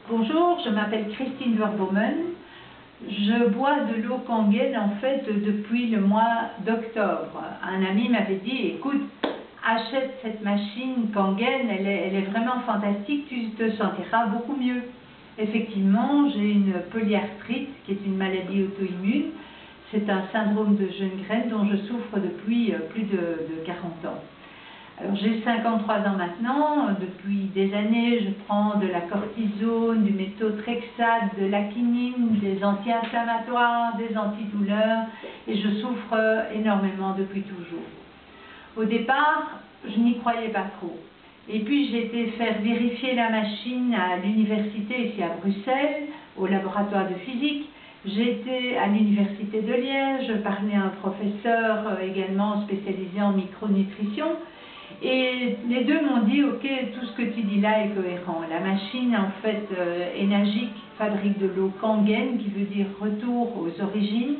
Bonjour, je m'appelle Christine Verbomen. Je bois de l'eau Kangen en fait depuis le mois d'octobre. Un ami m'avait dit, écoute, achète cette machine Kangen, elle est vraiment fantastique, tu te sentiras beaucoup mieux. Effectivement, j'ai une polyarthrite qui est une maladie auto-immune. C'est un syndrome de Sjögren dont je souffre depuis plus de 40 ans. Alors j'ai 53 ans maintenant, depuis des années je prends de la cortisone, du méthotrexate, de la quinine, des anti-inflammatoires, des antidouleurs et je souffre énormément depuis toujours. Au départ, je n'y croyais pas trop. Et puis j'ai été faire vérifier la machine à l'université ici à Bruxelles, au laboratoire de physique. J'ai été à l'université de Liège, parler à un professeur également spécialisé en micronutrition. Et les deux m'ont dit, ok, tout ce que tu dis là est cohérent. La machine, en fait, Énergic fabrique de l'eau Kangen, qui veut dire retour aux origines.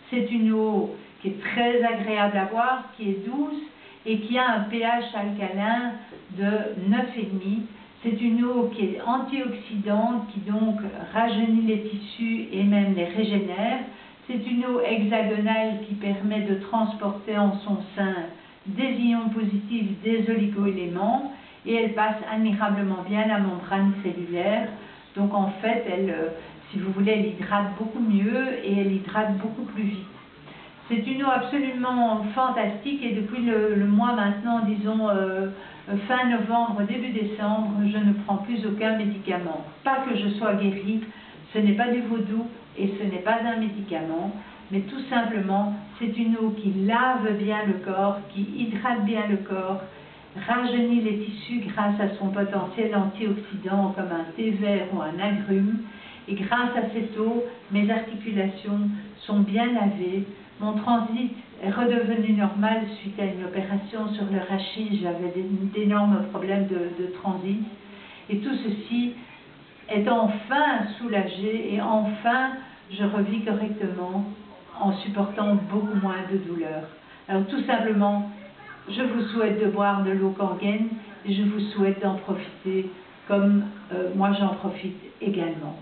C'est une eau qui est très agréable à boire, qui est douce et qui a un pH alcalin de 9,5. C'est une eau qui est antioxydante, qui donc rajeunit les tissus et même les régénère. C'est une eau hexagonale qui permet de transporter en son sein des ions positifs, des oligoéléments, et elle passe admirablement bien la membrane cellulaire. Donc en fait, elle, si vous voulez, elle hydrate beaucoup mieux et elle hydrate beaucoup plus vite. C'est une eau absolument fantastique et depuis le mois maintenant, disons fin novembre, début décembre, je ne prends plus aucun médicament. Pas que je sois guérie, ce n'est pas du vaudou et ce n'est pas un médicament. Mais tout simplement, c'est une eau qui lave bien le corps, qui hydrate bien le corps, rajeunit les tissus grâce à son potentiel antioxydant comme un thé vert ou un agrume. Et grâce à cette eau, mes articulations sont bien lavées, mon transit est redevenu normal suite à une opération sur le rachis, j'avais d'énormes problèmes de transit. Et tout ceci est enfin soulagé et enfin je revis correctement en supportant beaucoup moins de douleur. Alors tout simplement, je vous souhaite de boire de l'eau Kangen et je vous souhaite d'en profiter comme moi j'en profite également.